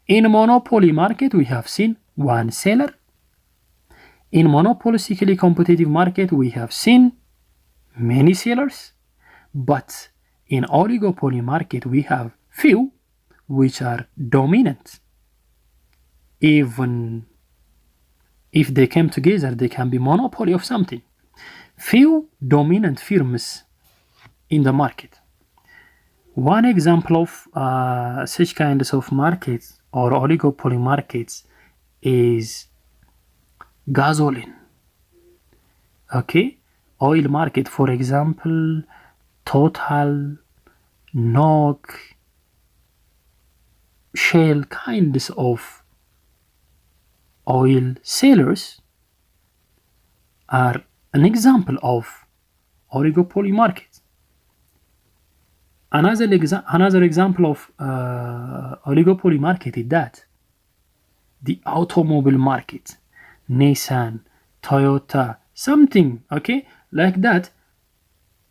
In monopoly market, we have seen one seller. In monopolistically competitive market, we have seen many sellers. But in oligopoly market, we have few which are dominant. even if they came together, they can be monopoly of something. Few dominant firms in the market. One example of such kinds of markets or oligopoly markets is gasoline. Okay, oil market, for example, Total, NOC, Shell, kinds of oil sellers are an example of oligopoly market. Another example of oligopoly market is that the automobile market, Nissan, Toyota, something, okay, like that,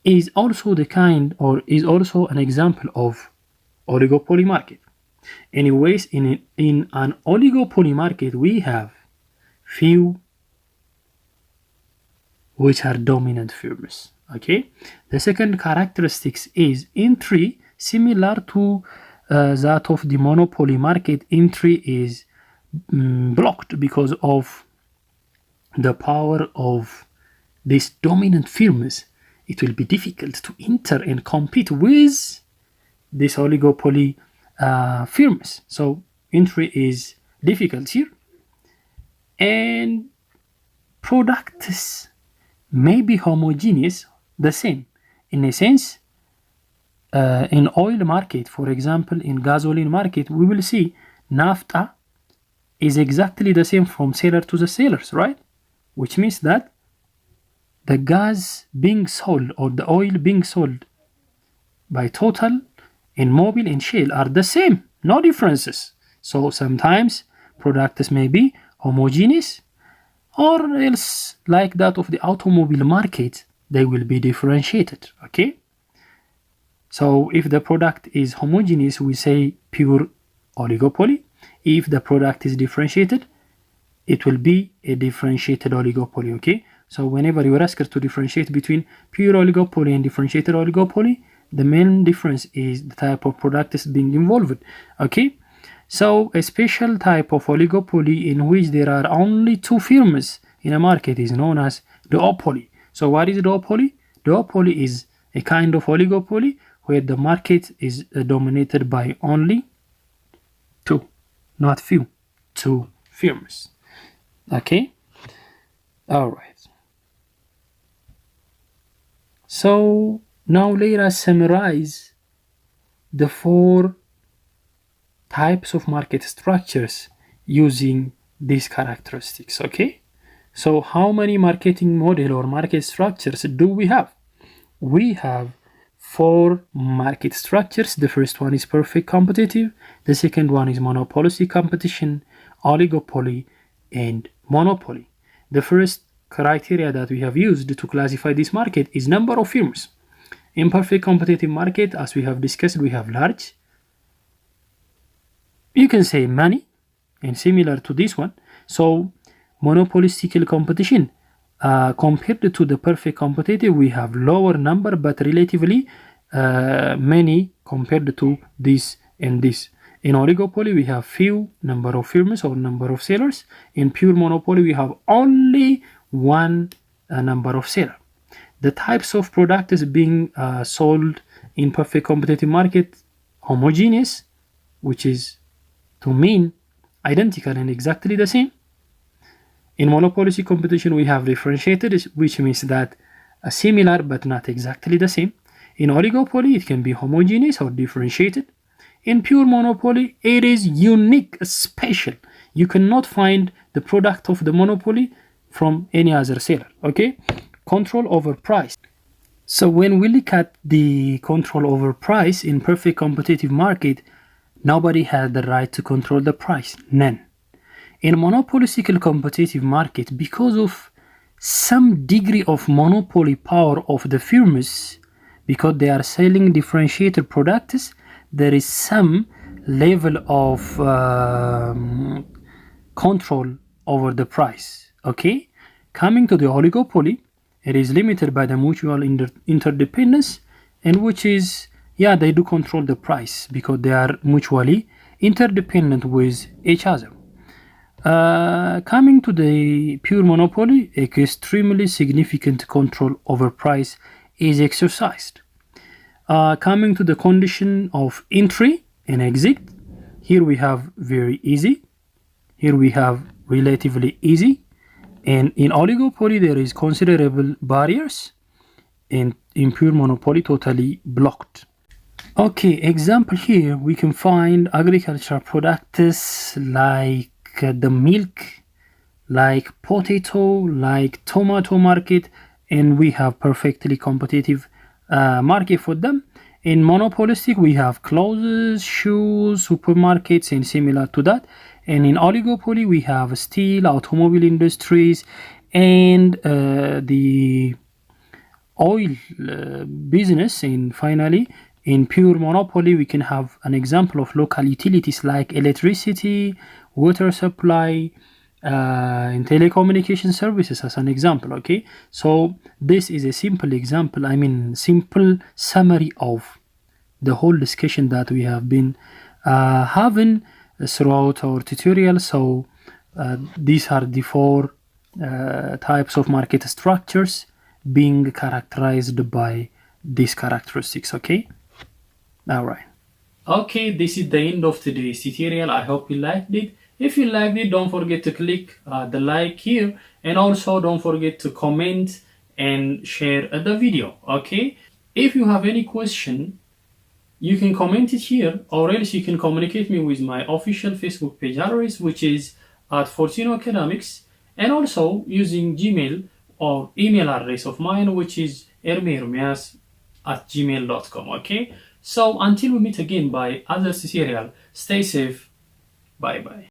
is also the kind, or is also an example of oligopoly market. Anyways, in an oligopoly market, we have few which are dominant firms. Okay. The second characteristics is entry, similar to that of the monopoly market. Entry is blocked because of the power of these dominant firms. It will be difficult to enter and compete with these oligopoly firms. So entry is difficult here. And products may be homogeneous, the same. In a sense, in oil market, for example, in gasoline market, we will see naphtha is exactly the same from seller to the sellers, right? Which means that the gas being sold or the oil being sold by Total and Mobil and Shell are the same, no differences. So sometimes products may be homogeneous, or else like that of the automobile market, they will be differentiated. Okay, so if the product is homogeneous, we say pure oligopoly. If the product is differentiated, it will be a differentiated oligopoly. Okay, so whenever you are asked to differentiate between pure oligopoly and differentiated oligopoly, the main difference is the type of product is being involved. Okay, so a special type of oligopoly in which there are only two firms in a market is known as duopoly. So what is duopoly? Duopoly is a kind of oligopoly where the market is dominated by only two, not few, two firms. Okay, all right. So now let us summarize the four types of market structures using these characteristics. Okay, so how many marketing model or market structures do we have? We have four market structures. The first one is perfect competitive, the second one is monopolistic competition, oligopoly, and monopoly. The first criteria that we have used to classify this market is number of firms. In perfect competitive market, as we have discussed, we have large, you can say many, and similar to this one. So monopolistic competition, compared to the perfect competitive, we have lower number but relatively many compared to this and this. In oligopoly, we have few number of firms or number of sellers. In pure monopoly, we have only one number of sellers. The types of products being sold in perfect competitive market, homogeneous, which is to mean identical and exactly the same. In monopolistic competition, we have differentiated, which means that similar but not exactly the same. In oligopoly, it can be homogeneous or differentiated. In pure monopoly, it is unique, special. You cannot find the product of the monopoly from any other seller. Okay, control over price. So when we look at the control over price in perfect competitive market, nobody has the right to control the price, none. In monopolistic competitive market, because of some degree of monopoly power of the firms, because they are selling differentiated products, there is some level of control over the price. Okay, coming to the oligopoly, it is limited by the mutual interdependence, and which is, yeah, they do control the price because they are mutually interdependent with each other. Coming to the pure monopoly, extremely significant control over price is exercised. Coming to the condition of entry and exit, here we have very easy, here we have relatively easy, and in oligopoly there is considerable barriers, and in pure monopoly totally blocked. Okay, example here we can find agricultural products like the milk, like potato, like tomato market, and we have perfectly competitive market for them. In monopolistic we have clothes, shoes, supermarkets, and similar to that. And in oligopoly we have steel, automobile industries, and the oil business. And finally, in pure monopoly we can have an example of local utilities like electricity, water supply, and telecommunication services as an example. Okay, so this is a simple example, simple summary of the whole discussion that we have been having throughout our tutorial. So these are the four types of market structures being characterized by these characteristics. Okay, all right. Okay, this is the end of today's tutorial. I hope you liked it. If you liked it, don't forget to click the like here, and also don't forget to comment and share the video. Okay, if you have any question, you can comment it here, or else you can communicate me with my official Facebook page address, which is at Fortino Academics, and also using Gmail or email address of mine, which is ermehermias@gmail.com. Okay, so until we meet again by other tutorial, stay safe. Bye bye.